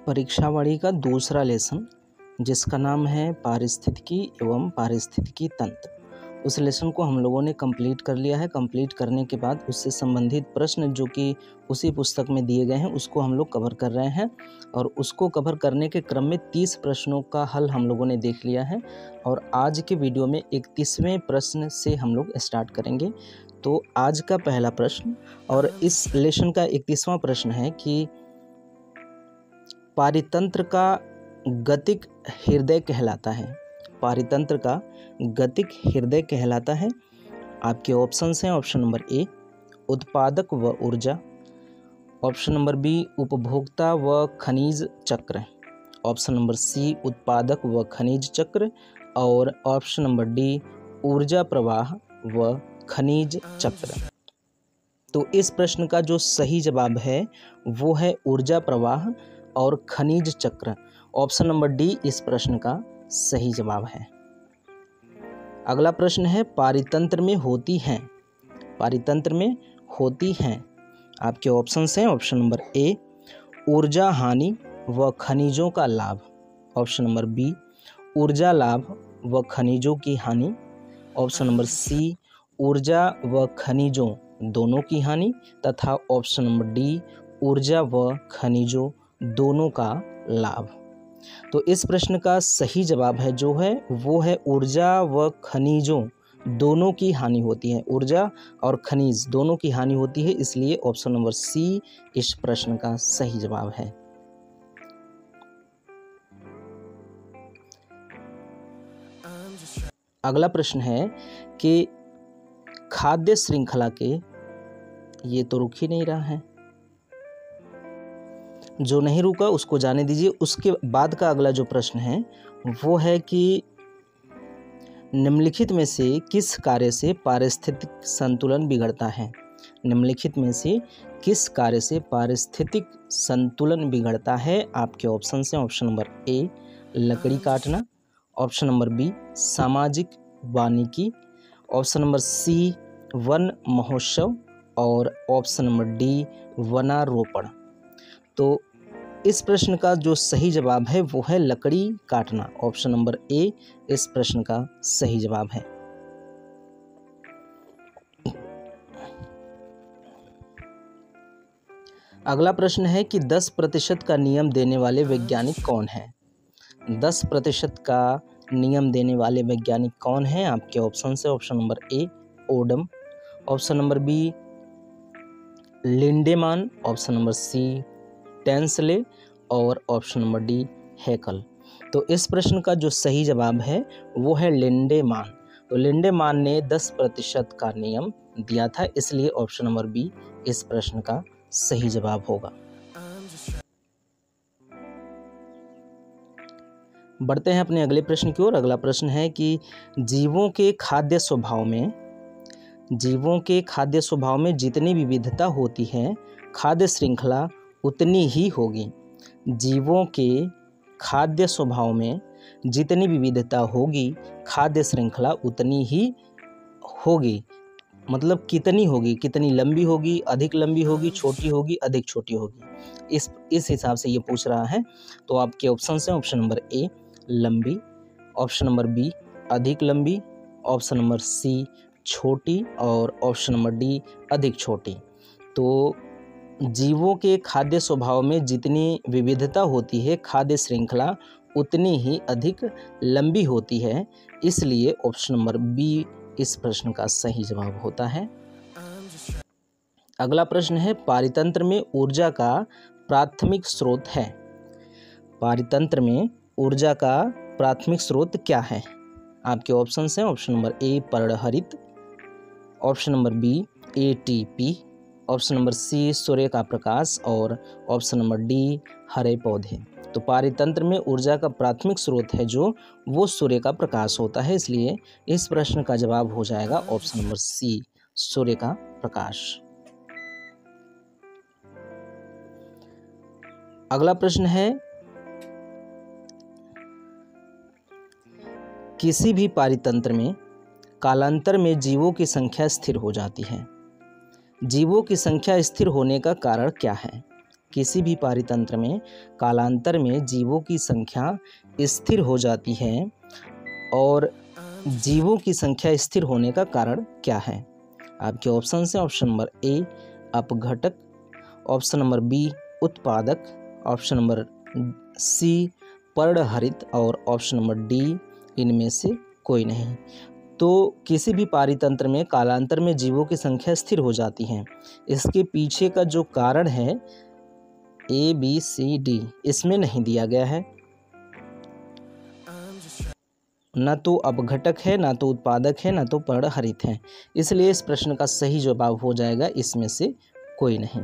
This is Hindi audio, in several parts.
परीक्षावाड़ी का दूसरा लेसन जिसका नाम है पारिस्थितिकी एवं पारिस्थितिकी तंत्र, उस लेसन को हम लोगों ने कंप्लीट कर लिया है। कंप्लीट करने के बाद उससे संबंधित प्रश्न जो कि उसी पुस्तक में दिए गए हैं उसको हम लोग कवर कर रहे हैं, और उसको कवर करने के क्रम में 30 प्रश्नों का हल हम लोगों ने देख लिया है। और आज के वीडियो में 31वें प्रश्न से हम लोग स्टार्ट करेंगे। तो आज का पहला प्रश्न और इस लेसन का 31वां प्रश्न है कि पारितंत्र का गतिक हृदय कहलाता है। पारितंत्र का गतिक हृदय कहलाता है। आपके ऑप्शंस हैं, ऑप्शन नंबर ए उत्पादक व ऊर्जा, ऑप्शन नंबर बी उपभोक्ता व खनिज चक्र, ऑप्शन नंबर सी उत्पादक व खनिज चक्र, और ऑप्शन नंबर डी ऊर्जा प्रवाह व खनिज चक्र। तो इस प्रश्न का जो सही जवाब है वो है ऊर्जा प्रवाह और खनिज चक्र। ऑप्शन नंबर डी इस प्रश्न का सही जवाब है। अगला प्रश्न है पारितंत्र में होती हैं। पारितंत्र में होती हैं। आपके ऑप्शंस हैं, ऑप्शन नंबर ए ऊर्जा हानि व खनिजों का लाभ, ऑप्शन नंबर बी ऊर्जा लाभ व खनिजों की हानि, ऑप्शन नंबर सी ऊर्जा व खनिजों दोनों की हानि, तथा ऑप्शन नंबर डी ऊर्जा व खनिजों दोनों का लाभ। तो इस प्रश्न का सही जवाब है जो है वो है ऊर्जा व खनिजों दोनों की हानि होती है। ऊर्जा और खनिज दोनों की हानि होती है, इसलिए ऑप्शन नंबर सी इस प्रश्न का सही जवाब है। अगला प्रश्न है कि खाद्य श्रृंखला के, ये तो रुक ही नहीं रहा है, जो नहीं रुका उसको जाने दीजिए। उसके बाद का अगला जो प्रश्न है वो है कि निम्नलिखित में से किस कार्य से पारिस्थितिक संतुलन बिगड़ता है। निम्नलिखित में से किस कार्य से पारिस्थितिक संतुलन बिगड़ता है। आपके ऑप्शन हैं, ऑप्शन नंबर ए लकड़ी काटना, ऑप्शन नंबर बी सामाजिक वानिकी, ऑप्शन नंबर सी वन महोत्सव, और ऑप्शन नंबर डी वनारोपण। तो इस प्रश्न का जो सही जवाब है वो है लकड़ी काटना। ऑप्शन नंबर ए इस प्रश्न का सही जवाब है। अगला प्रश्न है कि 10% का नियम देने वाले वैज्ञानिक कौन है। 10% का नियम देने वाले वैज्ञानिक कौन है। आपके ऑप्शन से, option number A Odum, option number B Lindeman, option number C Tansley, और ऑप्शन नंबर डी हैकल। तो इस प्रश्न का जो सही जवाब है वो है लिंडेमान। तो लिंडेमान ने 10% का नियम दिया था, इसलिए ऑप्शन नंबर बी इस प्रश्न का सही जवाब होगा। बढ़ते हैं अपने अगले प्रश्न की ओर। अगला प्रश्न है कि जीवों के खाद्य स्वभाव में जितनी विविधता होती है खाद्य श्रृंखला उतनी ही होगी। जीवों के खाद्य स्वभाव में जितनी विविधता होगी खाद्य श्रृंखला उतनी ही होगी। मतलब कितनी होगी, कितनी लंबी होगी, अधिक लंबी होगी, छोटी होगी, अधिक छोटी होगी, इस हिसाब से ये पूछ रहा है। तो आपके ऑप्शन हैं, ऑप्शन नंबर ए लंबी, ऑप्शन नंबर बी अधिक लंबी, ऑप्शन नंबर सी छोटी, और ऑप्शन नंबर डी अधिक छोटी। तो जीवों के खाद्य स्वभाव में जितनी विविधता होती है खाद्य श्रृंखला उतनी ही अधिक लंबी होती है, इसलिए ऑप्शन नंबर बी इस प्रश्न का सही जवाब होता है। अगला प्रश्न है पारितंत्र में ऊर्जा का प्राथमिक स्रोत है। पारितंत्र में ऊर्जा का प्राथमिक स्रोत क्या है। आपके ऑप्शन हैं, ऑप्शन नंबर ए पर्णहरित, option number B ATP, option number C सूर्य का प्रकाश, और ऑप्शन नंबर डी हरे पौधे। तो पारितंत्र में ऊर्जा का प्राथमिक स्रोत है जो वो सूर्य का प्रकाश होता है, इसलिए इस प्रश्न का जवाब हो जाएगा ऑप्शन नंबर सी सूर्य का प्रकाश। अगला प्रश्न है किसी भी पारितंत्र में कालांतर में जीवों की संख्या स्थिर हो जाती है। जीवों की संख्या स्थिर होने का कारण क्या है। किसी भी पारितंत्र में कालांतर में जीवों की संख्या स्थिर हो जाती है और जीवों की संख्या स्थिर होने का कारण क्या है? आपके ऑप्शन हैं ऑप्शन नंबर ए अपघटक, ऑप्शन नंबर बी उत्पादक, ऑप्शन नंबर सी पर्णहरित और ऑप्शन नंबर डी इनमें से कोई नहीं। तो किसी भी पारितंत्र में कालांतर में जीवों की संख्या स्थिर हो जाती है। इसके पीछे का जो कारण है ए बी सी डी इसमें नहीं दिया गया है, ना तो अपघटक है, ना तो उत्पादक है, ना तो पर्णहरित है। इसलिए इस प्रश्न का सही जवाब हो जाएगा इसमें से कोई नहीं।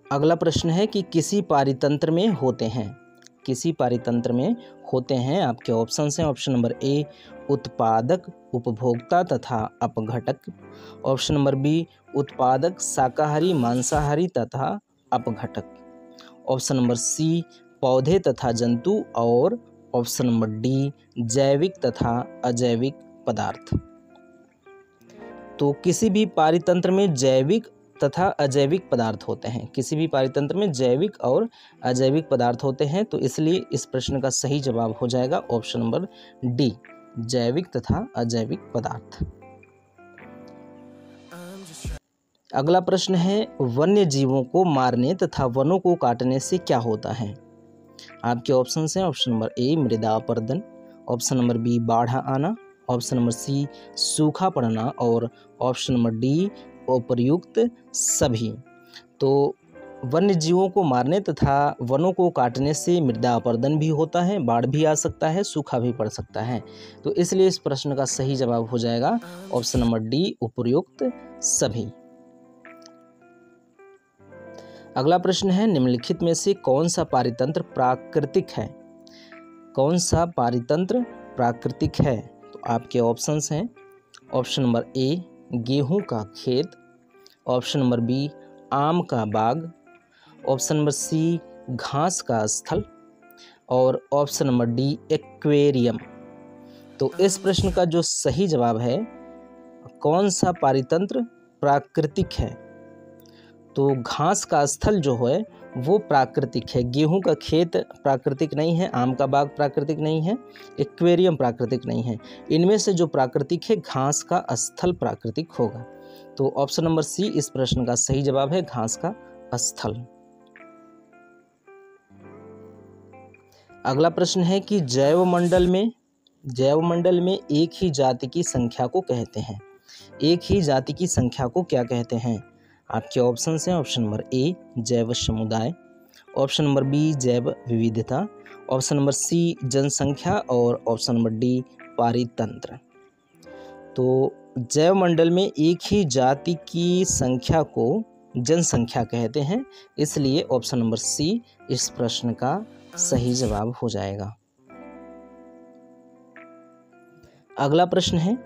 अगला प्रश्न है कि किसी पारितंत्र में होते हैं, किसी पारितंत्र में होते हैं। आपके ऑप्शन हैं ऑप्शन नंबर ए उत्पादक उपभोक्ता तथा अपघटक, ऑप्शन नंबर बी उत्पादक शाकाहारी मांसाहारी तथा अपघटक, ऑप्शन नंबर सी पौधे तथा जंतु और ऑप्शन नंबर डी जैविक तथा अजैविक पदार्थ। तो किसी भी पारितंत्र में जैविक तथा अजैविक पदार्थ होते हैं, किसी भी पारितंत्र में जैविक और अजैविक पदार्थ होते हैं। तो इसलिए इस प्रश्न का सही जवाब हो जाएगा ऑप्शन नंबर डी जैविक तथा अजैविक पदार्थ। अगला प्रश्न है वन्य जीवों को मारने तथा वनों को काटने से क्या होता है? आपके ऑप्शन हैं ऑप्शन नंबर ए मृदा अपरदन, ऑप्शन नंबर बी बाढ़ आना, ऑप्शन नंबर सी सूखा पड़ना और ऑप्शन नंबर डी उपर्युक्त सभी। तो वन्य जीवों को मारने तथा वनों को काटने से मृदा अपरदन भी होता है, बाढ़ भी आ सकता है, सूखा भी पड़ सकता है। तो इसलिए इस प्रश्न का सही जवाब हो जाएगा ऑप्शन नंबर डी उपर्युक्त सभी। अगला प्रश्न है निम्नलिखित में से कौन सा पारितंत्र प्राकृतिक है? कौन सा पारितंत्र प्राकृतिक है? तो आपके ऑप्शंस हैं ऑप्शन नंबर ए गेहूं का खेत, ऑप्शन नंबर बी आम का बाग, ऑप्शन नंबर सी घास का स्थल और ऑप्शन नंबर डी एक्वेरियम। तो इस प्रश्न का जो सही जवाब है कौन सा पारितंत्र प्राकृतिक है? तो घास का स्थल जो है वो प्राकृतिक है, गेहूं का खेत प्राकृतिक नहीं है, आम का बाग प्राकृतिक नहीं है, एक्वेरियम प्राकृतिक नहीं है। इनमें से जो प्राकृतिक है घास का स्थल प्राकृतिक होगा। तो ऑप्शन नंबर सी इस प्रश्न का सही जवाब है घास का स्थल। अगला प्रश्न है कि जैवमंडल में एक ही जाति की संख्या को कहते हैं, एक ही जाति की संख्या को क्या कहते हैं? आपके ऑप्शन हैं ऑप्शन नंबर ए जैव समुदाय, ऑप्शन नंबर बी जैव विविधता, ऑप्शन नंबर सी जनसंख्या और ऑप्शन नंबर डी पारितंत्र। तो जैवमंडल में एक ही जाति की संख्या को जनसंख्या कहते हैं, इसलिए ऑप्शन नंबर सी इस प्रश्न का सही जवाब हो जाएगा। अगला प्रश्न है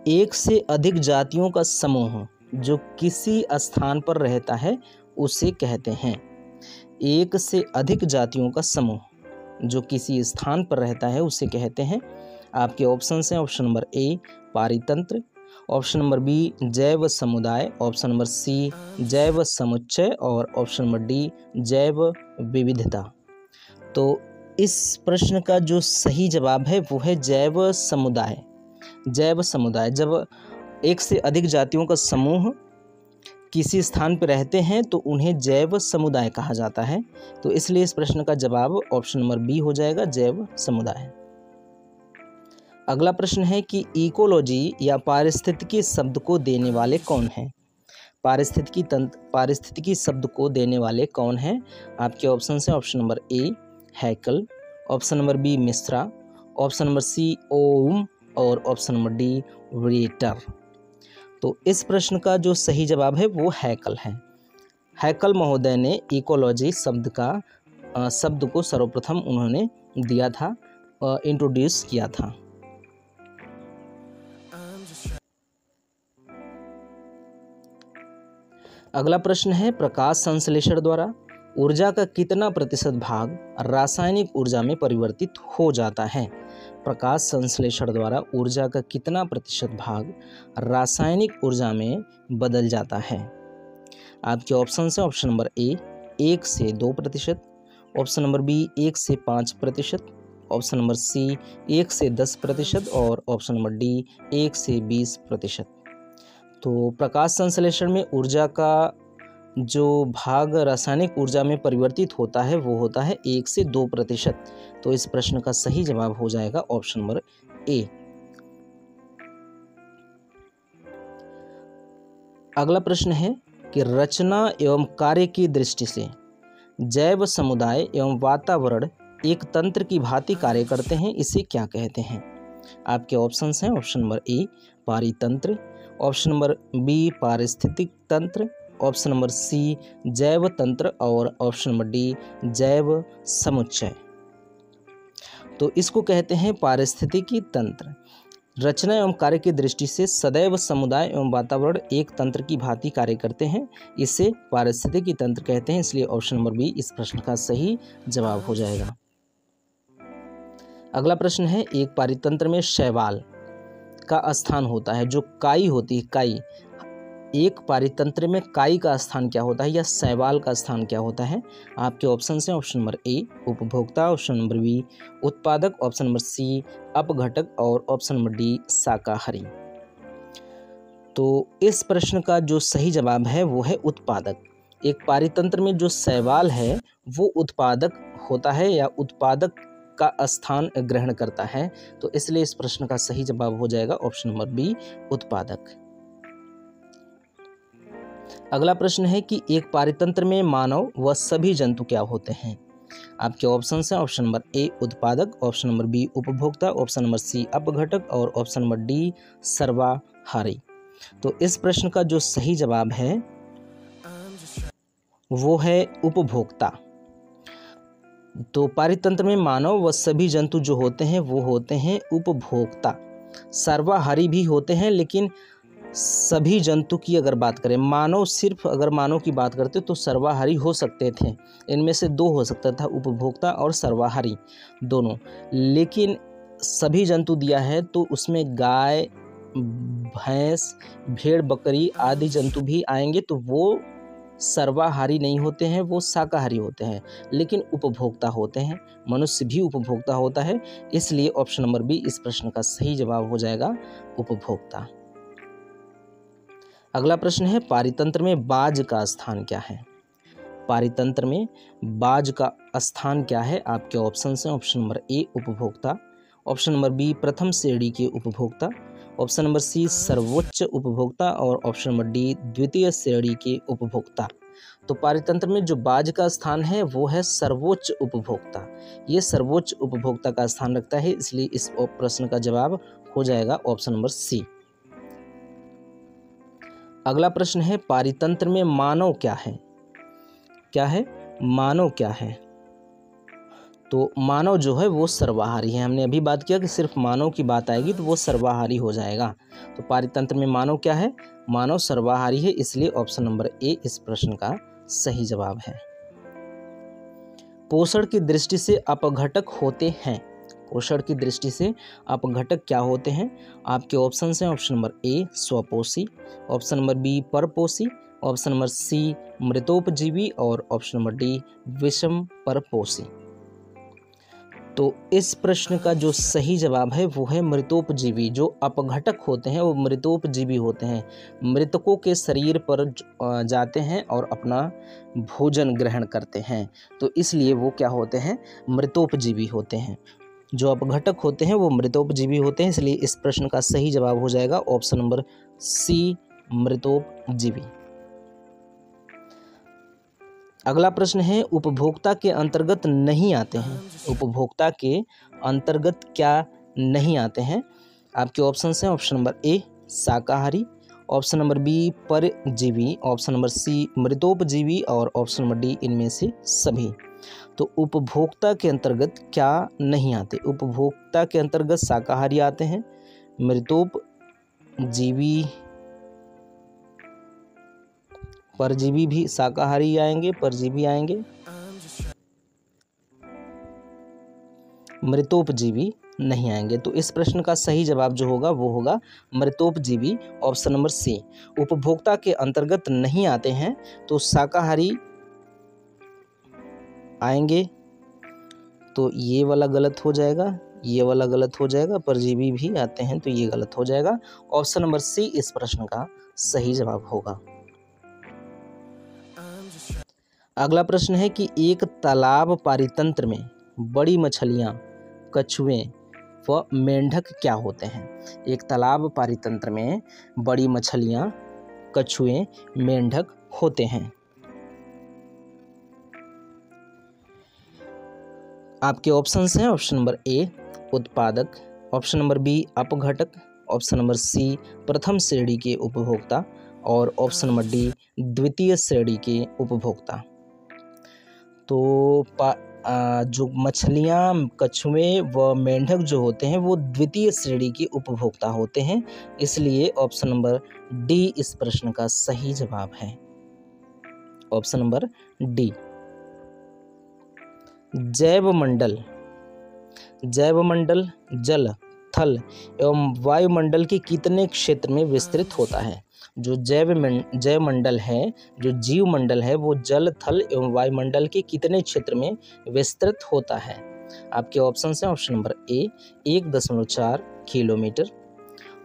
एक से अधिक जातियों का समूह जो किसी स्थान पर रहता है उसे कहते हैं। एक से अधिक जातियों का समूह जो किसी स्थान पर रहता है उसे कहते हैं। आपके ऑप्शन हैं ऑप्शन नंबर ए पारितंत्र, ऑप्शन नंबर बी जैव समुदाय, ऑप्शन नंबर सी जैव समुच्चय और ऑप्शन नंबर डी जैव विविधता। तो इस प्रश्न का जो सही जवाब है वो है जैव समुदाय। जैव समुदाय, जब एक से अधिक जातियों का समूह किसी स्थान पर रहते हैं तो उन्हें जैव समुदाय कहा जाता है। तो इसलिए इस प्रश्न का जवाब ऑप्शन नंबर बी हो जाएगा जैव समुदाय। अगला प्रश्न है कि इकोलॉजी या पारिस्थितिकी शब्द को देने वाले कौन हैं? पारिस्थितिकी शब्द को देने वाले कौन हैं? आपके ऑप्शन हैं option number A Haeckel, option number B Mishra, option number C ओम और ऑप्शन नंबर डी व्रेटर। तो इस प्रश्न का जो सही जवाब है वो हैकल है। हैकल महोदय ने इकोलॉजी शब्द को सर्वप्रथम उन्होंने दिया था, इंट्रोड्यूस किया था। अगला प्रश्न है प्रकाश संश्लेषण द्वारा ऊर्जा का कितना प्रतिशत भाग रासायनिक ऊर्जा में परिवर्तित हो जाता है? प्रकाश संश्लेषण द्वारा ऊर्जा का कितना प्रतिशत भाग रासायनिक ऊर्जा में बदल जाता है? आपके ऑप्शन है ऑप्शन नंबर ए 1 से 2%, ऑप्शन नंबर बी 1 से 5%, ऑप्शन नंबर सी 1 से 10% और ऑप्शन नंबर डी 1 से 20%। तो प्रकाश संश्लेषण में ऊर्जा का जो भाग रासायनिक ऊर्जा में परिवर्तित होता है वो होता है 1 से 2%। तो इस प्रश्न का सही जवाब हो जाएगा ऑप्शन नंबर ए। अगला प्रश्न है कि रचना एवं कार्य की दृष्टि से जैव समुदाय एवं वातावरण एक तंत्र की भांति कार्य करते हैं, इसे क्या कहते हैं? आपके ऑप्शंस हैं ऑप्शन नंबर ए पारितंत्र, ऑप्शन नंबर बी पारिस्थितिक तंत्र, ऑप्शन नंबर सी जैव तंत्र और ऑप्शन नंबर डी जैव समुच्चय। तो इसको कहते हैं पारिस्थितिकी तंत्र। रचना एवं कार्य की दृष्टि से सदैव समुदाय एवं वातावरण एक तंत्र की भांति कार्य करते हैं, इसे पारिस्थितिकी तंत्र कहते हैं, इसलिए ऑप्शन नंबर बी इस प्रश्न का सही जवाब हो जाएगा। अगला प्रश्न है एक पारितंत्र में शैवाल का स्थान होता है, जो काई होती है काई, एक पारितंत्र में काई का स्थान क्या होता है या शैवाल का स्थान क्या होता है? आपके ऑप्शन हैं ऑप्शन नंबर ए उपभोक्ता, ऑप्शन नंबर बी उत्पादक, ऑप्शन नंबर सी अपघटक और ऑप्शन नंबर डी शाकाहारी। तो इस प्रश्न का जो सही जवाब है वो है उत्पादक। एक पारितंत्र में जो शैवाल है वो उत्पादक होता है या उत्पादक का स्थान ग्रहण करता है, तो इसलिए इस प्रश्न का सही जवाब हो जाएगा ऑप्शन नंबर बी उत्पादक। अगला प्रश्न है कि एक पारितंत्र में मानव व सभी जंतु क्या होते हैं? आपके ऑप्शन हैं ऑप्शन नंबर ए उत्पादक, ऑप्शन नंबर बी उपभोक्ता, ऑप्शन नंबर सी अपघटक और ऑप्शन नंबर डी सर्वाहारी। तो इस प्रश्न का जो सही जवाब है वो है उपभोक्ता। तो पारितंत्र में मानव व सभी जंतु जो होते हैं वो होते हैं उपभोक्ता। सर्वाहारी भी होते हैं, लेकिन सभी जंतु की अगर बात करें, मानव सिर्फ अगर मानव की बात करते तो सर्वाहारी हो सकते थे, इनमें से दो हो सकता था उपभोक्ता और सर्वाहारी दोनों, लेकिन सभी जंतु दिया है तो उसमें गाय भैंस भेड़ बकरी आदि जंतु भी आएंगे, तो वो सर्वाहारी नहीं होते हैं, वो शाकाहारी होते हैं, लेकिन उपभोक्ता होते हैं, मनुष्य भी उपभोक्ता होता है, इसलिए ऑप्शन नंबर बी इस प्रश्न का सही जवाब हो जाएगा उपभोक्ता। अगला प्रश्न है पारितंत्र में बाज का स्थान क्या है? पारितंत्र में बाज का स्थान क्या है? आपके ऑप्शन हैं ऑप्शन नंबर ए उपभोक्ता, ऑप्शन नंबर बी प्रथम श्रेणी के उपभोक्ता, ऑप्शन नंबर सी सर्वोच्च उपभोक्ता और ऑप्शन नंबर डी द्वितीय श्रेणी के उपभोक्ता। तो पारितंत्र में जो बाज का स्थान है वो है सर्वोच्च उपभोक्ता, ये सर्वोच्च उपभोक्ता का स्थान रखता है, इसलिए इस प्रश्न का जवाब हो जाएगा ऑप्शन नंबर सी। अगला प्रश्न है पारितंत्र में मानव क्या है? क्या है? मानव क्या है? तो मानव जो है वो सर्वाहारी है। हमने अभी बात किया कि सिर्फ मानव की बात आएगी तो वो सर्वाहारी हो जाएगा। तो पारितंत्र में मानव क्या है? मानव सर्वाहारी है, इसलिए ऑप्शन नंबर ए इस प्रश्न का सही जवाब है। पोषण की दृष्टि से अपघटक होते हैं। पोषण की दृष्टि से अपघटक क्या होते हैं? आपके ऑप्शन हैं ऑप्शन नंबर ए स्वपोषी, ऑप्शन नंबर बी परपोषी, ऑप्शन नंबर सी मृतोपजीवी और ऑप्शन नंबर डी विषम परपोषी। तो इस प्रश्न का जो सही जवाब है वो है मृतोपजीवी। जो अपघटक होते हैं वो मृतोपजीवी होते हैं, मृतकों के शरीर पर जाते हैं और अपना भोजन ग्रहण करते हैं, तो इसलिए वो क्या होते हैं? मृतोपजीवी होते हैं। जो अपघटक होते हैं वो मृतोपजीवी होते हैं, इसलिए इस प्रश्न का सही जवाब हो जाएगा ऑप्शन नंबर सी मृतोपजीवी। अगला प्रश्न है उपभोक्ता के अंतर्गत नहीं आते हैं। उपभोक्ता के अंतर्गत क्या नहीं आते हैं? आपके ऑप्शन हैं ऑप्शन नंबर ए शाकाहारी, ऑप्शन नंबर बी परजीवी, ऑप्शन नंबर सी मृतोपजीवी और ऑप्शन नंबर डी इनमें से सभी। तो उपभोक्ता के अंतर्गत क्या नहीं आते? उपभोक्ता के अंतर्गत शाकाहारी आते हैं, मृतोपजीवी परजीवी भी शाकाहारी आएंगे, परजीवी आएंगे, मृतोपजीवी नहीं आएंगे। तो इस प्रश्न का सही जवाब जो होगा वो होगा मृतोपजीवी, ऑप्शन नंबर सी। उपभोक्ता के अंतर्गत नहीं आते हैं तो शाकाहारी आएंगे, तो ये वाला गलत हो जाएगा, ये वाला गलत हो जाएगा। परजीवी भी आते हैं तो ये गलत हो जाएगा। ऑप्शन नंबर सी इस प्रश्न का सही जवाब होगा। अगला प्रश्न है कि एक तालाब पारितंत्र में बड़ी मछलियां, कछुए व मेंढक क्या होते हैं। एक तालाब पारितंत्र में बड़ी मछलियां, कछुए, मेंढक होते हैं। आपके ऑप्शंस हैं ऑप्शन नंबर ए उत्पादक, ऑप्शन नंबर बी अपघटक, ऑप्शन नंबर सी प्रथम श्रेणी के उपभोक्ता और ऑप्शन नंबर डी द्वितीय श्रेणी के उपभोक्ता। तो जो मछलियाँ, कछुए व मेंढक जो होते हैं वो द्वितीय श्रेणी के उपभोक्ता होते हैं, इसलिए ऑप्शन नंबर डी इस प्रश्न का सही जवाब है। Option number D. जैवमंडल, जैवमंडल जल, थल एवं वायुमंडल के कितने क्षेत्र में विस्तृत होता है। जो जैवमंडल है, जो जीवमंडल है, वो जल, थल एवं वायुमंडल के कितने क्षेत्र में विस्तृत होता है। आपके ऑप्शन हैं option number A 1.4 kilometre,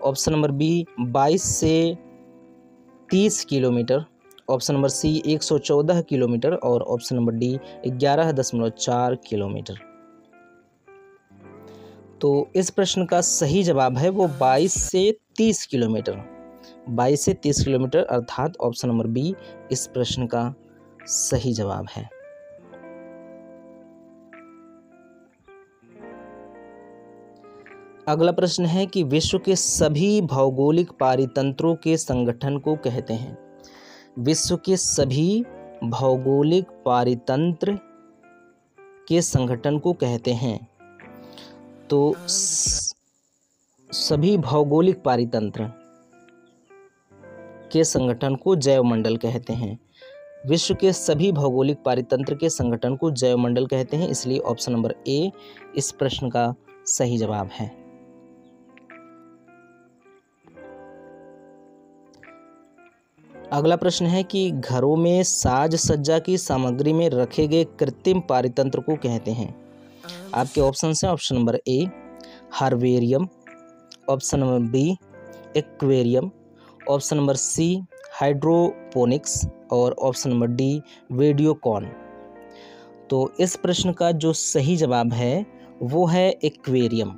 option number B 22 से 30 kilometre, option number C 114 kilometre और ऑप्शन नंबर डी 11.4 किलोमीटर। तो इस प्रश्न का सही जवाब है वो 22 से 30 किलोमीटर, 22 से 30 किलोमीटर, अर्थात ऑप्शन नंबर बी इस प्रश्न का सही जवाब है। अगला प्रश्न है कि विश्व के सभी भौगोलिक पारितंत्रों के संगठन को कहते हैं। विश्व के सभी भौगोलिक पारितंत्र के संगठन को कहते हैं। तो सभी भौगोलिक पारितंत्र के संगठन को जैवमंडल कहते हैं। विश्व के सभी भौगोलिक पारितंत्र के संगठन को जैवमंडल कहते हैं, इसलिए ऑप्शन नंबर ए इस प्रश्न का सही जवाब है। अगला प्रश्न है कि घरों में साज सज्जा की सामग्री में रखे गए कृत्रिम पारितंत्र को कहते हैं। आपके ऑप्शन हैं option number A herbarium, option number B aquarium, option number C hydroponics और ऑप्शन नंबर डी वीडियोकॉन। तो इस प्रश्न का जो सही जवाब है वो है एक्वेरियम।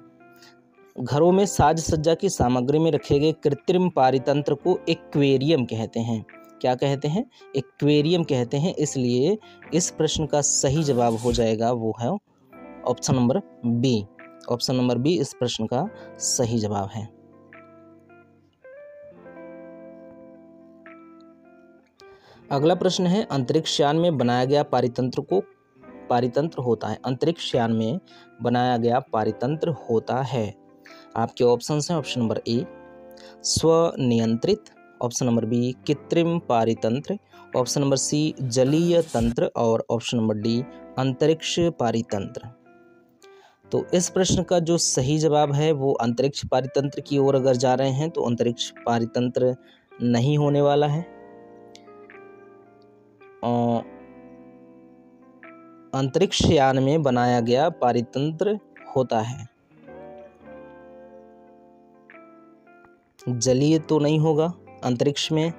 घरों में साज सज्जा की सामग्री में रखे गए कृत्रिम पारितंत्र को एक्वेरियम कहते हैं। क्या कहते हैं? एक्वेरियम कहते हैं, इसलिए इस प्रश्न का सही जवाब हो जाएगा वो है option number B. Option number B इस प्रश्न का सही जवाब है। अगला प्रश्न है अंतरिक्ष यान में बनाया गया पारितंत्र होता है। अंतरिक्ष यान में बनाया गया पारितंत्र होता है। आपके ऑप्शन हैं ऑप्शन नंबर ए स्वनियंत्रित, ऑप्शन नंबर बी कृत्रिम पारितंत्र, ऑप्शन नंबर सी जलीय तंत्र और ऑप्शन नंबर डी अंतरिक्ष पारितंत्र। तो इस प्रश्न का जो सही जवाब है वो अंतरिक्ष पारितंत्र की ओर अगर जा रहे हैं तो अंतरिक्ष पारितंत्र नहीं होने वाला है। अंतरिक्ष यान में बनाया गया पारितंत्र होता है। जलीय तो नहीं होगा अंतरिक्ष में।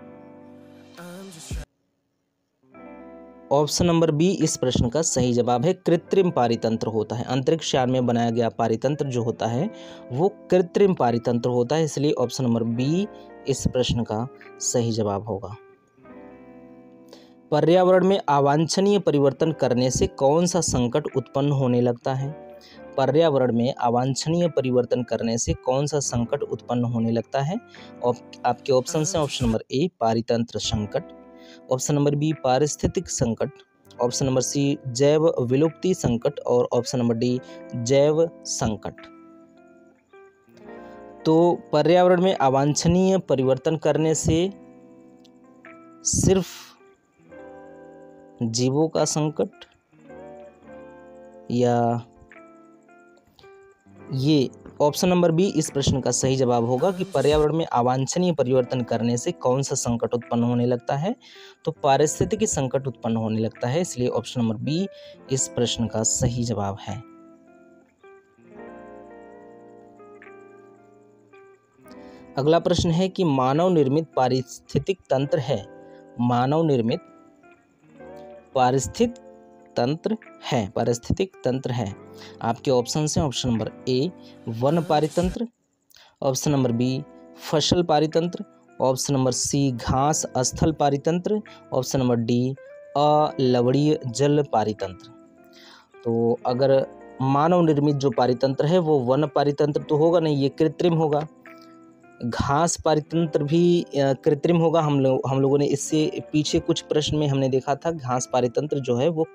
ऑप्शन नंबर बी इस प्रश्न का सही जवाब है, कृत्रिम पारितंत्र होता है। अंतरिक्ष यान में बनाया गया पारितंत्र जो होता है वो कृत्रिम पारितंत्र होता है, इसलिए ऑप्शन नंबर बी इस प्रश्न का सही जवाब होगा। पर्यावरण में अवांछनीय परिवर्तन करने से कौन सा संकट उत्पन्न होने लगता है? पर्यावरण में अवांछनीय परिवर्तन करने से कौन सा संकट उत्पन्न होने लगता है? आपके ऑप्शन हैं ऑप्शन नंबर ए पारितंत्र संकट, ऑप्शन नंबर बी पारिस्थितिक संकट, ऑप्शन नंबर सी जैव विलुप्ति संकट और ऑप्शन नंबर डी जैव संकट। तो पर्यावरण में अवांछनीय परिवर्तन करने से सिर्फ जीवों का संकट या ये ऑप्शन नंबर बी इस प्रश्न का सही जवाब होगा कि पर्यावरण में अवांछनीय परिवर्तन करने से कौन सा संकट उत्पन्न होने लगता है। तो पारिस्थितिकी संकट उत्पन्न होने लगता है, इसलिए ऑप्शन नंबर बी इस प्रश्न का सही जवाब है। अगला प्रश्न है कि मानव निर्मित पारिस्थितिक तंत्र है, मानव निर्मित पारिस्थितिक तंत्र है। आपके ऑप्शन हैं, ऑप्शन नंबर ए वन पारितंत्र, ऑप्शन नंबर बी फसल पारितंत्र, ऑप्शन नंबर सी घास स्थल पारितंत्र, ऑप्शन नंबर डी अलवणीय जल पारितंत्र। तो अगर मानव निर्मित जो पारितंत्र है वो वन पारितंत्र तो होगा नहीं, ये कृत्रिम होगा। घास पारितंत्र भी कृत्रिम होगा। हम लोगों ने इससे पीछे कुछ प्रश्न में हमने देखा था घास पारितंत्र जो है वो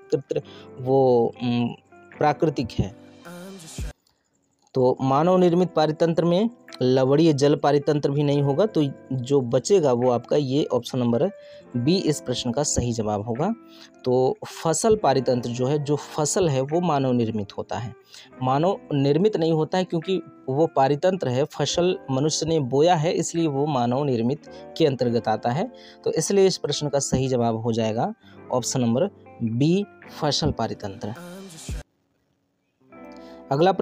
प्राकृतिक है। तो मानव निर्मित पारितंत्र में लवणीय जल पारितंत्र भी नहीं होगा, तो जो बचेगा वो आपका ये ऑप्शन नंबर बी इस प्रश्न का सही जवाब होगा। तो फसल पारितंत्र जो है, जो फसल है वो मानव निर्मित होता है, मानव निर्मित नहीं होता है क्योंकि वो पारितंत्र है, फसल मनुष्य ने बोया है, इसलिए वो मानव निर्मित के अंतर्गत आता है। तो इसलिए इस प्रश्न का सही जवाब हो जाएगा ऑप्शन नंबर बी फसल पारितंत्र। अगला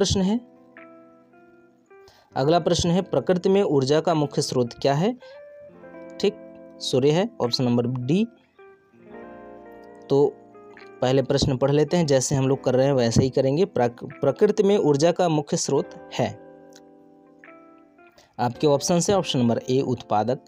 प्रश्न है प्रकृति में ऊर्जा का मुख्य स्रोत क्या है। ठीक, सूर्य है, ऑप्शन नंबर डी। तो पहले प्रश्न पढ़ लेते हैं, जैसे हम लोग कर रहे हैं वैसे ही करेंगे। प्रकृति में ऊर्जा का मुख्य स्रोत है। आपके ऑप्शन है, ऑप्शन नंबर ए उत्पादक,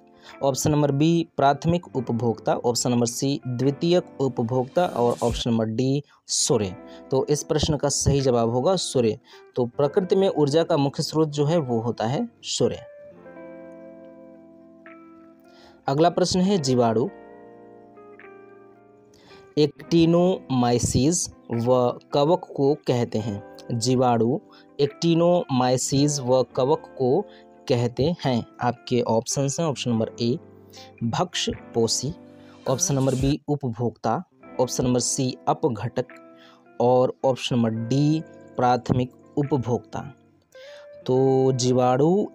ऑप्शन नंबर बी प्राथमिक उपभोक्ता, ऑप्शन नंबर सी द्वितीयक उपभोक्ता और ऑप्शन नंबर डी सूर्य। तो इस प्रश्न का सही जवाब होगा सूर्य। तो प्रकृति में ऊर्जा का मुख्य स्रोत जो है वो होता है सूर्य। अगला प्रश्न है जीवाणु एक्टिनोमाइसीज व कवक को कहते हैं। जीवाणु एक्टिनोमाइसीज व कवक को कहते हैं। आपके ऑप्शन हैं, ऑप्शन नंबर ए भक्ष पोषी, ऑप्शन नंबर बी उपभोक्ता, ऑप्शन नंबर सी अपघटक और ऑप्शन नंबर डी प्राथमिक उपभोक्ता। तो जीवाणु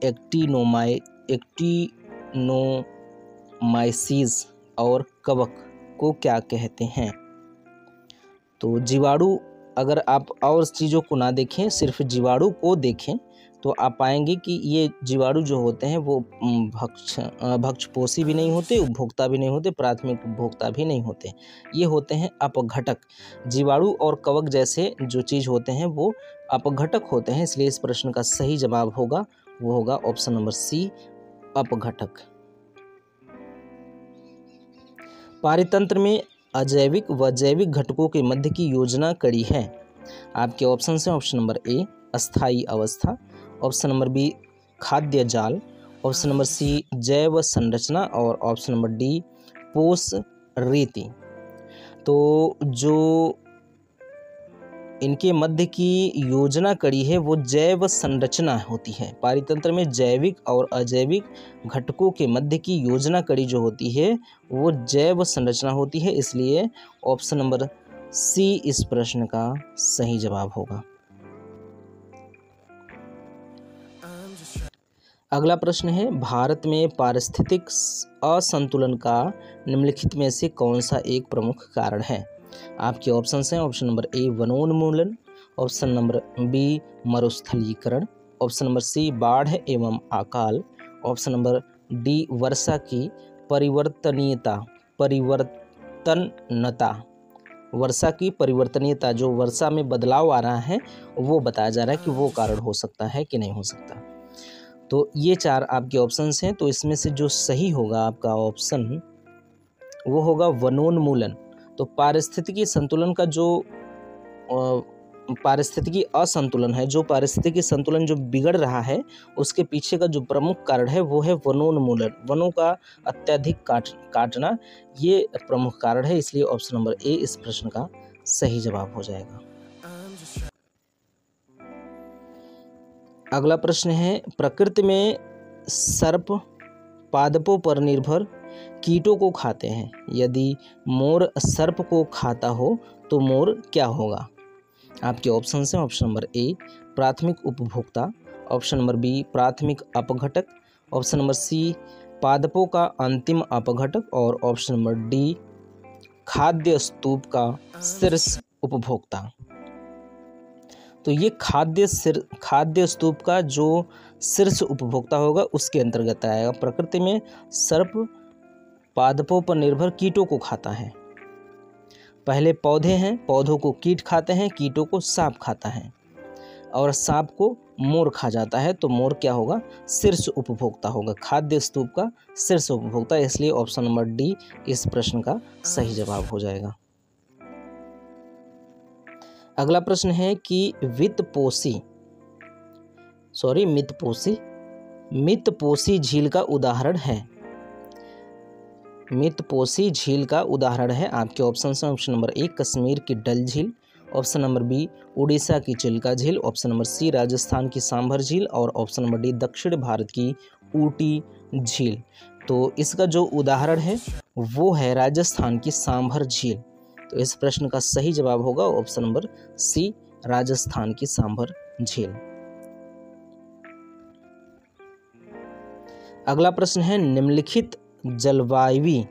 एक्टिनोमाइसीज और कवक को क्या कहते हैं। तो जीवाणु, अगर आप और चीज़ों को ना देखें, सिर्फ जीवाणु को देखें तो आप पाएंगे कि ये जीवाणु जो होते हैं वो भक्षपोषी भी नहीं होते, उपभोक्ता भी नहीं होते, प्राथमिक उपभोक्ता भी नहीं होते, ये होते हैं अपघटक। जीवाणु और कवक जैसे जो चीज़ होते हैं वो अपघटक होते हैं, इसलिए इस प्रश्न का सही जवाब होगा वो होगा ऑप्शन नंबर सी अपघटक। पारितंत्र में अजैविक व जैविक घटकों के मध्य की योजना कड़ी है। आपके ऑप्शन हैं, ऑप्शन नंबर ए अस्थायी अवस्था, ऑप्शन नंबर बी खाद्य जाल, ऑप्शन नंबर सी जैव संरचना और ऑप्शन नंबर डी पोष रीति। तो जो इनके मध्य की योजना कड़ी है वो जैव संरचना होती है। पारितंत्र में जैविक और अजैविक घटकों के मध्य की योजना कड़ी जो होती है वो जैव संरचना होती है, इसलिए ऑप्शन नंबर सी इस प्रश्न का सही जवाब होगा। अगला प्रश्न है भारत में पारिस्थितिक असंतुलन का निम्नलिखित में से कौन सा एक प्रमुख कारण है। आपके ऑप्शन हैं, ऑप्शन नंबर ए वनोन्मूलन, ऑप्शन नंबर बी मरुस्थलीकरण, ऑप्शन नंबर सी बाढ़ एवं अकाल, ऑप्शन नंबर डी वर्षा की वर्षा की परिवर्तनीयता, जो वर्षा में बदलाव आ रहा है वो बताया जा रहा है कि वो कारण हो सकता है कि नहीं हो सकता। तो ये चार आपके ऑप्शंस हैं, तो इसमें से जो सही होगा आपका ऑप्शन वो होगा वनोन्मूलन। तो पारिस्थितिकी संतुलन का जो पारिस्थितिकी असंतुलन है, जो पारिस्थितिकी संतुलन जो बिगड़ रहा है उसके पीछे का जो प्रमुख कारण है वो है वनोन्मूलन, वनों का अत्यधिक काटना, ये प्रमुख कारण है, इसलिए ऑप्शन नंबर ए इस प्रश्न का सही जवाब हो जाएगा। अगला प्रश्न है प्रकृति में सर्प पादपों पर निर्भर कीटों को खाते हैं। यदि मोर सर्प को खाता हो तो मोर क्या होगा। आपके ऑप्शन हैं ऑप्शन नंबर ए प्राथमिक उपभोक्ता, ऑप्शन नंबर बी प्राथमिक अपघटक, ऑप्शन नंबर सी पादपों का अंतिम अपघटक और ऑप्शन नंबर डी खाद्य स्तूप का शीर्ष उपभोक्ता। तो ये खाद्य स्तूप का जो शीर्ष उपभोक्ता होगा उसके अंतर्गत आएगा। प्रकृति में सर्प पादपों पर निर्भर कीटों को खाता है। पहले पौधे हैं, पौधों को कीट खाते हैं, कीटों को सांप खाता है और सांप को मोर खा जाता है। तो मोर क्या होगा? शीर्ष उपभोक्ता होगा, खाद्य स्तूप का शीर्ष उपभोक्ता। इसलिए ऑप्शन नंबर डी इस प्रश्न का सही जवाब हो जाएगा। अगला प्रश्न है कि मितपोषी झील का उदाहरण है। मितपोषी झील का उदाहरण है। आपके ऑप्शन हैं ऑप्शन नंबर ए कश्मीर की डल झील, ऑप्शन नंबर बी उड़ीसा की चिल्का झील, ऑप्शन नंबर सी राजस्थान की सांभर झील और ऑप्शन नंबर डी दक्षिण भारत की ऊटी झील। तो इसका जो उदाहरण है वो है राजस्थान की सांभर झील। तो इस प्रश्न का सही जवाब होगा ऑप्शन नंबर सी राजस्थान की सांभर झील। अगला प्रश्न है निम्नलिखित जलवायु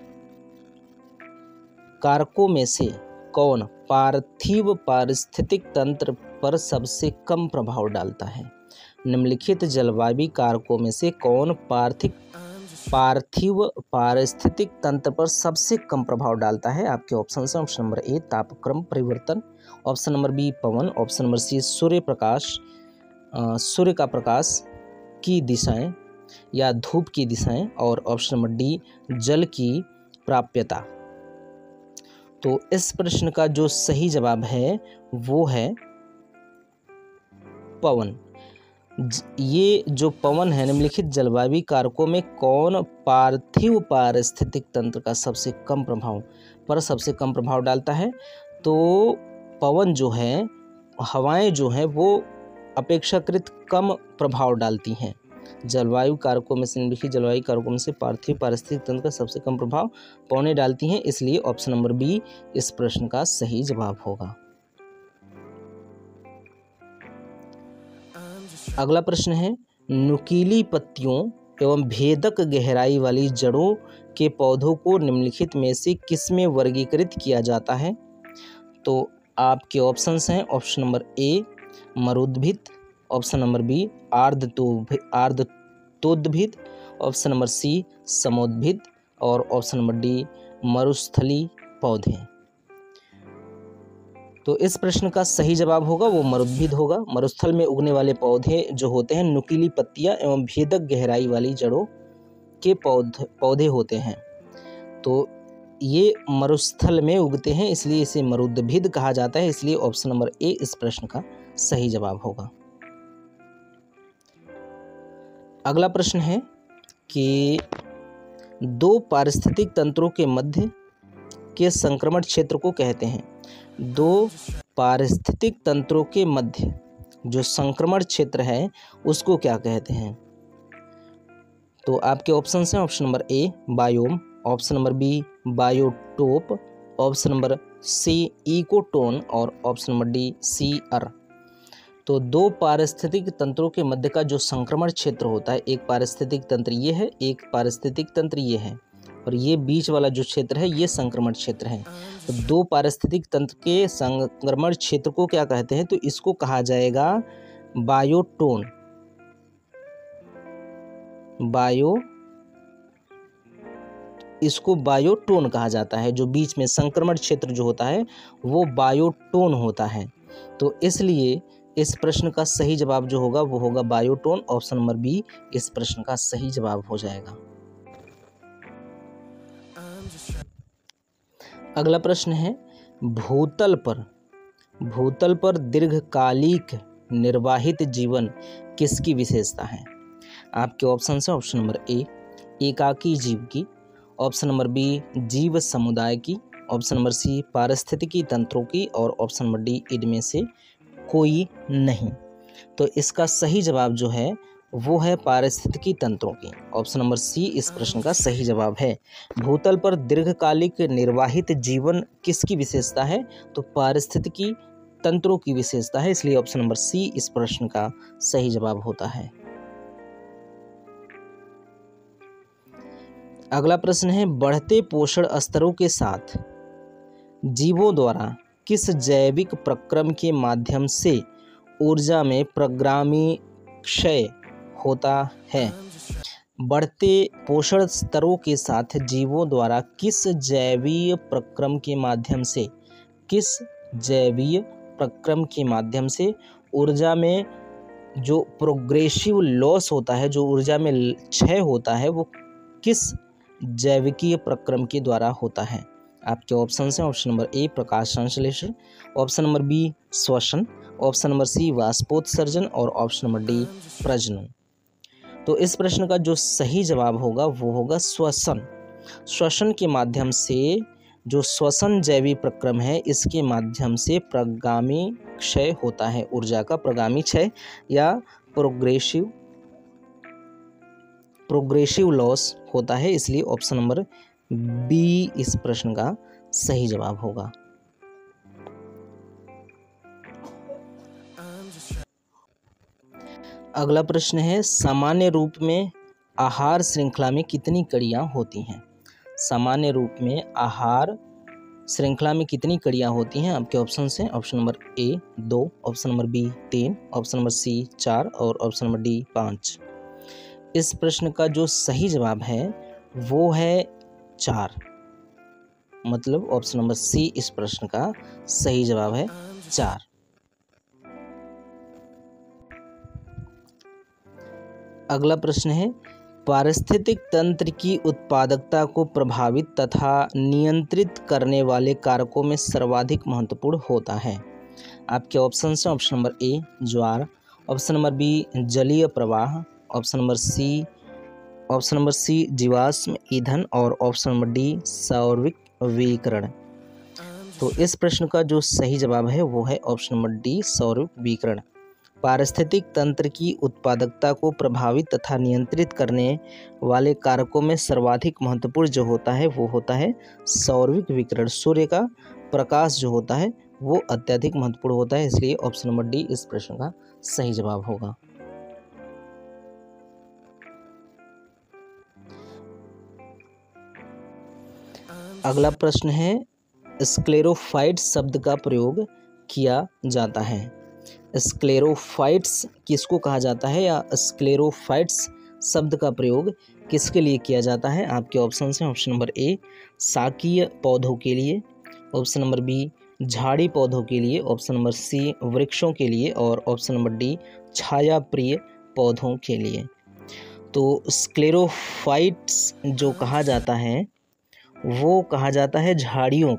कारकों में से कौन पार्थिव पारिस्थितिक तंत्र पर सबसे कम प्रभाव डालता है। निम्नलिखित जलवायु कारकों में से कौन पार्थिव पारिस्थितिक तंत्र पर सबसे कम प्रभाव डालता है। आपके ऑप्शन हैं ऑप्शन नंबर ए तापक्रम परिवर्तन, ऑप्शन नंबर बी पवन, ऑप्शन नंबर सी सूर्य का प्रकाश की दिशाएं या धूप की दिशाएं और ऑप्शन नंबर डी जल की प्राप्यता। तो इस प्रश्न का जो सही जवाब है वो है पवन। ये जो पवन है निम्नलिखित जलवायु कारकों में कौन पार्थिव पारिस्थितिक तंत्र का सबसे कम प्रभाव डालता है। तो पवन जो है, हवाएं जो हैं वो अपेक्षाकृत कम प्रभाव डालती हैं। जलवायु कारकों में से निम्नलिखित जलवायु कारकों में से पार्थिव पारिस्थितिक तंत्र का सबसे कम प्रभाव पवनें डालती हैं। इसलिए ऑप्शन नंबर बी इस प्रश्न का सही जवाब होगा। अगला प्रश्न है नुकीली पत्तियों एवं भेदक गहराई वाली जड़ों के पौधों को निम्नलिखित में से किसमें वर्गीकृत किया जाता है। तो आपके ऑप्शंस हैं ऑप्शन नंबर ए मरुद्भिद, ऑप्शन नंबर बी आर्द्रतोद्भिद, ऑप्शन नंबर सी समोद्भिद और ऑप्शन नंबर डी मरुस्थली पौधे। तो इस प्रश्न का सही जवाब होगा वो मरुद्भिद होगा। मरुस्थल में उगने वाले पौधे जो होते हैं नुकीली पत्तियां एवं भेदक गहराई वाली जड़ों के पौधे होते हैं। तो ये मरुस्थल में उगते हैं इसलिए इसे मरुद्भिद कहा जाता है। इसलिए ऑप्शन नंबर ए इस प्रश्न का सही जवाब होगा। अगला प्रश्न है कि दो पारिस्थितिक तंत्रों के मध्य के संक्रमण क्षेत्र को कहते हैं। दो पारिस्थितिक तंत्रों के मध्य जो संक्रमण क्षेत्र है उसको क्या कहते हैं। तो आपके ऑप्शन हैं option number A biome, option number B biotope, option number C ecotone और ऑप्शन नंबर डी सीअर। तो दो पारिस्थितिक तंत्रों के मध्य का जो संक्रमण क्षेत्र होता है, एक पारिस्थितिक तंत्र ये है, एक पारिस्थितिक तंत्र ये है और ये बीच वाला जो क्षेत्र है ये संक्रमण क्षेत्र है। तो दो पारिस्थितिक तंत्र के संक्रमण क्षेत्र को क्या कहते हैं। तो इसको कहा जाएगा बायोटोन। इसको बायोटोन कहा जाता है। जो बीच में संक्रमण क्षेत्र जो होता है वो बायोटोन होता है। तो इसलिए इस प्रश्न का सही जवाब जो होगा वो होगा बायोटोन। ऑप्शन नंबर बी इस प्रश्न का सही जवाब हो जाएगा। अगला प्रश्न है भूतल पर दीर्घकालिक निर्वाहित जीवन किसकी विशेषता है। आपके ऑप्शन है ऑप्शन नंबर ए एकाकी जीव की, ऑप्शन नंबर बी जीव समुदाय की, ऑप्शन नंबर सी पारिस्थितिकी तंत्रों की और ऑप्शन नंबर डी इनमें से कोई नहीं। तो इसका सही जवाब जो है वो है पारिस्थितिकी तंत्रों की। ऑप्शन नंबर सी इस प्रश्न का सही जवाब है। भूतल पर दीर्घकालिक निर्वाहित जीवन किसकी विशेषता है। तो पारिस्थितिकी तंत्रों की विशेषता है, इसलिए ऑप्शन नंबर सी इस प्रश्न का सही जवाब होता है। अगला प्रश्न है, बढ़ते पोषण स्तरों के साथ जीवों द्वारा किस जैविक प्रक्रम के माध्यम से ऊर्जा में प्रगामी क्षय होता है? बढ़ते पोषण स्तरों के साथ जीवों द्वारा किस जैवीय प्रक्रम के माध्यम से ऊर्जा में जो प्रोग्रेसिव लॉस होता है, जो ऊर्जा में क्षय होता है, वो किस जैविकीय प्रक्रम के द्वारा होता है? आपके ऑप्शन हैं ऑप्शन नंबर ए प्रकाश संश्लेषण, ऑप्शन नंबर बी श्वसन, ऑप्शन नंबर सी वाष्पोत्सर्जन और ऑप्शन नंबर डी प्रजनन। तो इस प्रश्न का जो सही जवाब होगा वो होगा श्वसन। श्वसन के माध्यम से, जो श्वसन जैविक प्रक्रम है, इसके माध्यम से प्रगामी क्षय होता है, ऊर्जा का प्रगामी क्षय या प्रोग्रेसिव लॉस होता है, इसलिए ऑप्शन नंबर बी इस प्रश्न का सही जवाब होगा। अगला प्रश्न है, सामान्य रूप में आहार श्रृंखला में कितनी कड़ियाँ होती हैं? सामान्य रूप में आहार श्रृंखला में कितनी कड़ियाँ होती हैं? आपके ऑप्शन हैं option number A 2, option number B 3, option number C 4 और ऑप्शन नंबर डी 5। इस प्रश्न का जो सही जवाब है वो है 4, मतलब ऑप्शन नंबर सी इस प्रश्न का सही जवाब है 4। अगला प्रश्न है, पारिस्थितिक तंत्र की उत्पादकता को प्रभावित तथा नियंत्रित करने वाले कारकों में सर्वाधिक महत्वपूर्ण होता है? आपके ऑप्शन हैं ऑप्शन नंबर ए ज्वार, ऑप्शन नंबर बी जलीय प्रवाह, ऑप्शन नंबर सी जीवाश्म ईंधन और ऑप्शन नंबर डी सौरविक विकिरण। तो इस प्रश्न का जो सही जवाब है वो है ऑप्शन नंबर डी सौरविक विकिरण। पारिस्थितिक तंत्र की उत्पादकता को प्रभावित तथा नियंत्रित करने वाले कारकों में सर्वाधिक महत्वपूर्ण जो होता है वो होता है सौरविक विकिरण। सूर्य का प्रकाश जो होता है वो अत्यधिक महत्वपूर्ण होता है, इसलिए ऑप्शन नंबर डी इस प्रश्न का सही जवाब होगा। अगला प्रश्न है, स्क्लेरोफाइट्स शब्द का प्रयोग किया जाता है। स्क्लेरोफाइट्स किसको कहा जाता है या स्क्लेरोफाइट्स शब्द का प्रयोग किसके लिए किया जाता है? आपके ऑप्शन हैं ऑप्शन नंबर ए शाकीय पौधों के लिए, ऑप्शन नंबर बी झाड़ी पौधों के लिए, ऑप्शन नंबर सी वृक्षों के लिए और ऑप्शन नंबर डी छाया प्रिय पौधों के लिए। तो स्क्लेरोफाइट्स जो कहा जाता है वो कहा जाता है झाड़ियों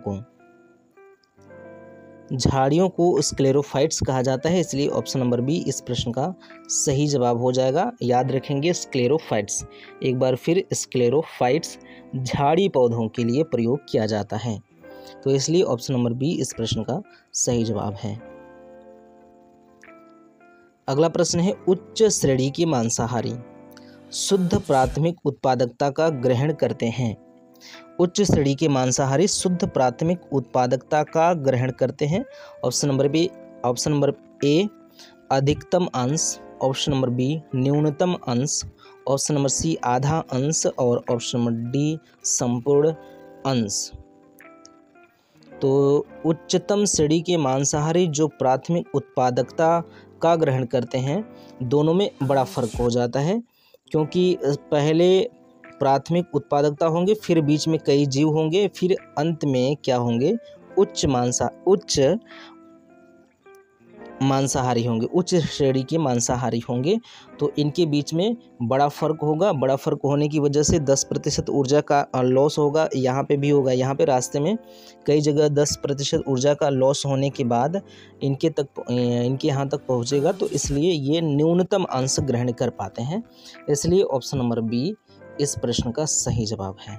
को स्क्लेरोफाइट्स कहा जाता है, इसलिए ऑप्शन नंबर बी इस प्रश्न का सही जवाब हो जाएगा। याद रखेंगे स्क्लेरोफाइट्स, एक बार फिर स्क्लेरोफाइट्स झाड़ी पौधों के लिए प्रयोग किया जाता है, तो इसलिए ऑप्शन नंबर बी इस प्रश्न का सही जवाब है। अगला प्रश्न है, उच्च श्रेणी के मांसाहारी शुद्ध प्राथमिक उत्पादकता का ग्रहण करते हैं। उच्च श्रेणी के मांसाहारी शुद्ध प्राथमिक उत्पादकता का ग्रहण करते हैं। ऑप्शन नंबर ए अधिकतम अंश, ऑप्शन नंबर बी न्यूनतम अंश, ऑप्शन नंबर सी आधा अंश और ऑप्शन नंबर डी संपूर्ण अंश। तो उच्चतम श्रेणी के मांसाहारी जो प्राथमिक उत्पादकता का ग्रहण करते हैं, दोनों में बड़ा फर्क हो जाता है, क्योंकि पहले प्राथमिक उत्पादकता होंगे, फिर बीच में कई जीव होंगे, फिर अंत में क्या होंगे, उच्च मांसाहारी होंगे, उच्च श्रेणी के मांसाहारी होंगे। तो इनके बीच में बड़ा फर्क होगा। बड़ा फर्क होने की वजह से 10% ऊर्जा का लॉस होगा, यहाँ पे भी होगा। यहाँ पे रास्ते में कई जगह 10% ऊर्जा का लॉस होने के बाद इनके यहाँ तक पहुँचेगा, तो इसलिए ये न्यूनतम अंश ग्रहण कर पाते हैं, इसलिए ऑप्शन नंबर बी इस प्रश्न का सही जवाब है।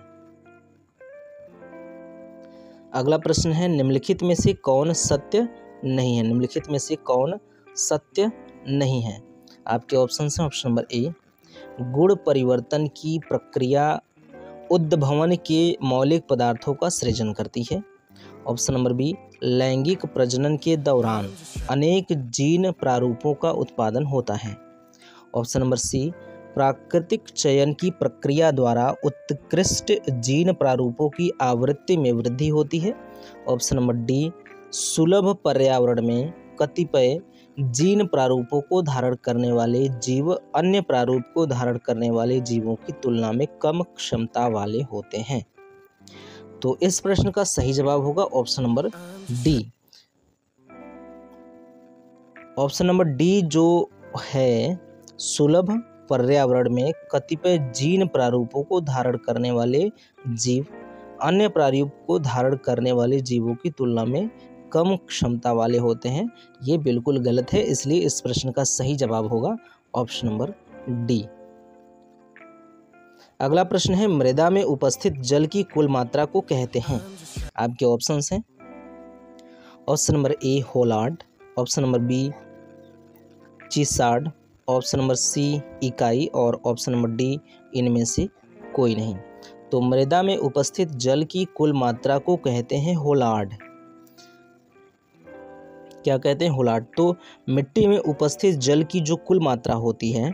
अगला प्रश्न है, निम्नलिखित में से कौन सत्य नहीं है? निम्नलिखित में से कौन सत्य नहीं है? आपके ऑप्शन हैं ऑप्शन नंबर ए गुण परिवर्तन की प्रक्रिया उद्भवन के मौलिक पदार्थों का सृजन करती है, ऑप्शन नंबर बी, लैंगिक प्रजनन के दौरान अनेक जीन प्रारूपों का उत्पादन होता है। ऑप्शन नंबर सी, प्राकृतिक चयन की प्रक्रिया द्वारा उत्कृष्ट जीन प्रारूपों की आवृत्ति में वृद्धि होती है। ऑप्शन नंबर डी, सुलभ पर्यावरण में कतिपय जीन प्रारूपों को धारण करने वाले जीव अन्य प्रारूप को धारण करने वाले जीवों की तुलना में कम क्षमता वाले होते हैं। तो इस प्रश्न का सही जवाब होगा option number D. Option number D जो है, सुलभ पर्यावरण में कतिपय जीन प्रारूपों को धारण करने वाले जीव अन्य प्रारूप को धारण करने वाले जीवों की तुलना में कम क्षमता वाले होते हैं, ये बिल्कुल गलत है। इसलिए इस प्रश्न का सही जवाब होगा ऑप्शन नंबर डी। अगला प्रश्न है, मृदा में उपस्थित जल की कुल मात्रा को कहते हैं। आपके ऑप्शंस हैं, option number A holard, option number B chresard, option number C इकाई और ऑप्शन नंबर डी इनमें से कोई नहीं। तो मृदा में उपस्थित जल की कुल मात्रा को कहते हैं होलार्ड। क्या कहते हैं? होलार्ड। तो मिट्टी में उपस्थित जल की जो कुल मात्रा होती है,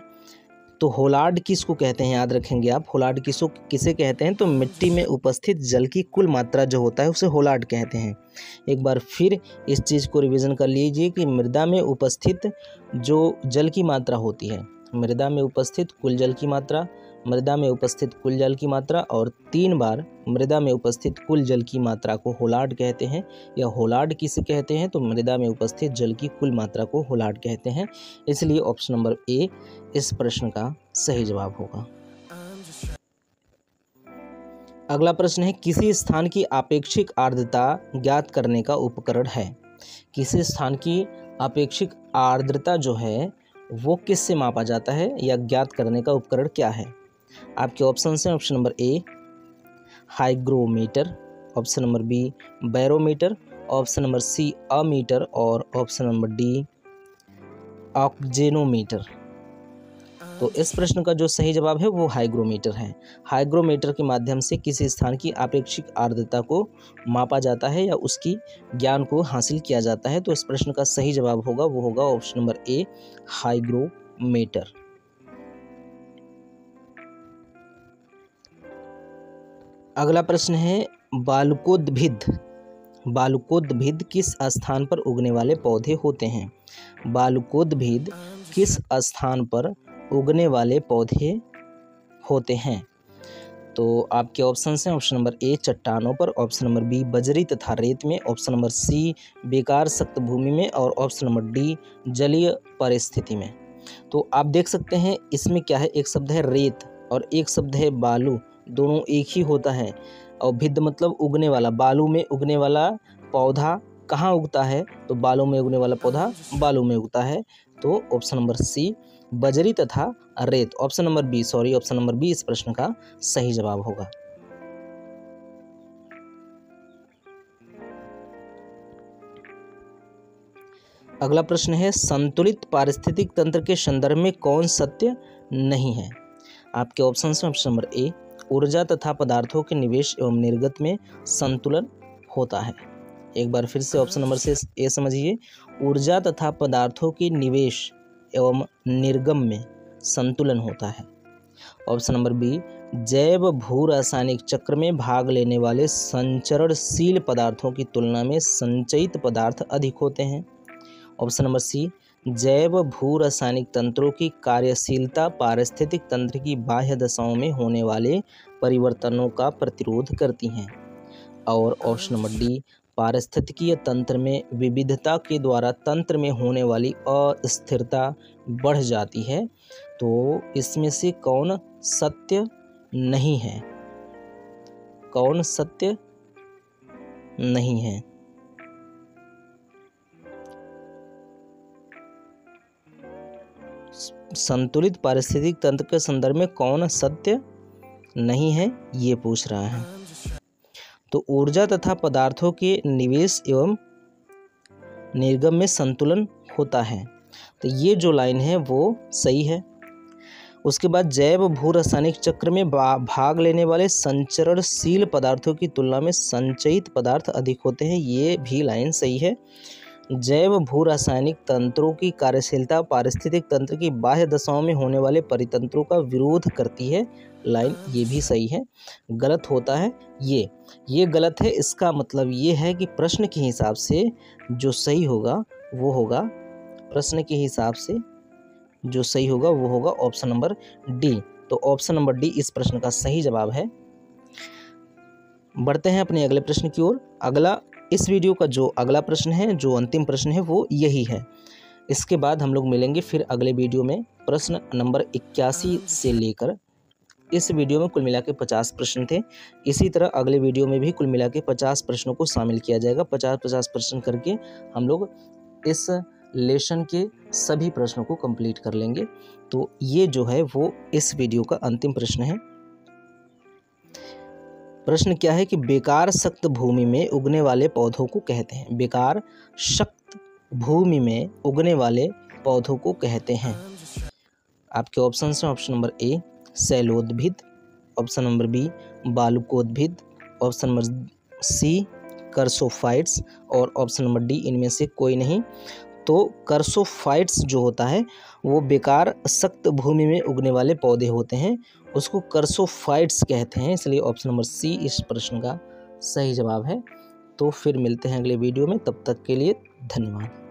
तो होलार्ड किसको कहते हैं, याद रखेंगे आप। होलार्ड किसे कहते हैं? तो मिट्टी में उपस्थित जल की कुल मात्रा जो होता है उसे होलार्ड कहते हैं। एक बार फिर इस चीज़ को रिवीजन कर लीजिए कि मृदा में उपस्थित जो जल की मात्रा होती है, मृदा में उपस्थित कुल जल की मात्रा, मृदा में उपस्थित कुल जल की मात्रा और 3 बार मृदा में उपस्थित कुल जल की मात्रा को होलार्ड कहते हैं। या होलार्ड किसे कहते हैं? तो मृदा में उपस्थित जल की कुल मात्रा को होलार्ड कहते हैं। इसलिए ऑप्शन नंबर ए इस प्रश्न का सही जवाब होगा। अगला प्रश्न है, किसी स्थान की आपेक्षिक आर्द्रता ज्ञात करने का उपकरण है। किसी स्थान की आपेक्षिक आर्द्रता जो है वो किससे मापा जाता है या ज्ञात करने का उपकरण क्या है? आपके ऑप्शन हैं, option number A hygrometer, option number B barometer, option number C ammeter और ऑप्शन नंबर डी ऑक्जेनोमीटर। तो इस प्रश्न का जो सही जवाब है वो हाइग्रोमीटर है। हाइग्रोमीटर के माध्यम से किसी स्थान की आपेक्षिक आर्द्रता को मापा जाता है या उसकी ज्ञान को हासिल किया जाता है। तो इस प्रश्न का सही जवाब होगा वो होगा ऑप्शन नंबर ए हाइग्रोमीटर। अगला प्रश्न है, बालकोद्भिद। बालकोद्भिद किस स्थान पर उगने वाले पौधे होते हैं? बालकोद्भिद किस स्थान पर उगने वाले पौधे होते हैं? तो आपके ऑप्शन हैं, ऑप्शन नंबर ए चट्टानों पर, ऑप्शन नंबर बी बजरी तथा रेत में, ऑप्शन नंबर सी बेकार सख्त भूमि में और ऑप्शन नंबर डी जलीय परिस्थिति में। तो आप देख सकते हैं इसमें क्या है, एक शब्द है रेत और एक शब्द है बालू, दोनों एक ही होता है। और भिद मतलब उगने वाला, बालू में उगने वाला पौधा कहाँ उगता है? तो बालू में उगने वाला पौधा बालू में उगता है। तो ऑप्शन नंबर सी बजरी तथा रेत, ऑप्शन नंबर बी इस प्रश्न का सही जवाब होगा। अगला प्रश्न है, संतुलित पारिस्थितिक तंत्र के संदर्भ में कौन सत्य नहीं है? आपके ऑप्शन हैं, ऑप्शन नंबर ए ऊर्जा तथा पदार्थों के निवेश एवं निर्गत में संतुलन होता है। एक बार फिर से ऑप्शन नंबर से ए समझिए, ऊर्जा तथा पदार्थों के निवेश एवं निर्गम में संतुलन होता है। ऑप्शन नंबर बी जैव भू रासायनिक चक्र में भाग लेने वाले संचरणशील पदार्थों की तुलना में संचयित पदार्थ अधिक होते हैं। ऑप्शन नंबर सी जैव भू रासायनिक तंत्रों की कार्यशीलता पारिस्थितिक तंत्र की बाह्य दशाओं में होने वाले परिवर्तनों का प्रतिरोध करती हैं। और ऑप्शन नंबर डी पारिस्थितिकीय तंत्र में विविधता के द्वारा तंत्र में होने वाली अस्थिरता बढ़ जाती है। तो इसमें से कौन सत्य नहीं है? कौन सत्य नहीं है? संतुलित पारिस्थितिक तंत्र के संदर्भ में कौन सत्य नहीं है, ये पूछ रहा है। तो ऊर्जा तथा पदार्थों के निवेश एवं निर्गम में संतुलन होता है। तो ये जो लाइन है वो सही है। उसके बाद जैव भू रासायनिक चक्र में भाग लेने वाले संचरणशील पदार्थों की तुलना में संचयित पदार्थ अधिक होते हैं, ये भी लाइन सही है। जैव भू रासायनिक तंत्रों की कार्यशीलता पारिस्थितिक तंत्र की बाह्य दशाओं में होने वाले परितंत्रों का विरोध करती है, लाइन ये भी सही है। गलत होता है ये गलत है। इसका मतलब ये है कि प्रश्न के हिसाब से जो सही होगा वो होगा, प्रश्न के हिसाब से जो सही होगा वो होगा ऑप्शन नंबर डी। तो ऑप्शन नंबर डी इस प्रश्न का सही जवाब है। बढ़ते हैं अपने अगले प्रश्न की ओर। अगला इस वीडियो का जो अगला प्रश्न है, जो अंतिम प्रश्न है, वो यही है। इसके बाद हम लोग मिलेंगे फिर अगले वीडियो में प्रश्न नंबर 81 से लेकर, इस वीडियो में कुल मिला के 50 प्रश्न थे। इसी तरह अगले वीडियो में भी कुल मिला के 50 प्रश्नों को शामिल किया जाएगा। 50-50 प्रश्न करके हम लोग इस लेसन के सभी प्रश्नों को कंप्लीट कर लेंगे। तो ये जो है वो इस वीडियो का अंतिम प्रश्न है। प्रश्न क्या है कि बेकार सख्त भूमि में उगने वाले पौधों को कहते हैं। बेकार सख्त भूमि में उगने वाले पौधों को कहते हैं। आपके ऑप्शन हैं ऑप्शन नंबर ए शैलोद्भिद, ऑप्शन नंबर बी बालुकोद्भिद, ऑप्शन नंबर सी कर्सोफाइट्स और ऑप्शन नंबर डी इनमें से कोई नहीं। तो कर्सोफाइट्स जो होता है वो बेकार सख्त भूमि में उगने वाले पौधे होते हैं, उसको कर्सोफाइट्स कहते हैं, इसलिए ऑप्शन नंबर सी इस प्रश्न का सही जवाब है। तो फिर मिलते हैं अगले वीडियो में, तब तक के लिए धन्यवाद।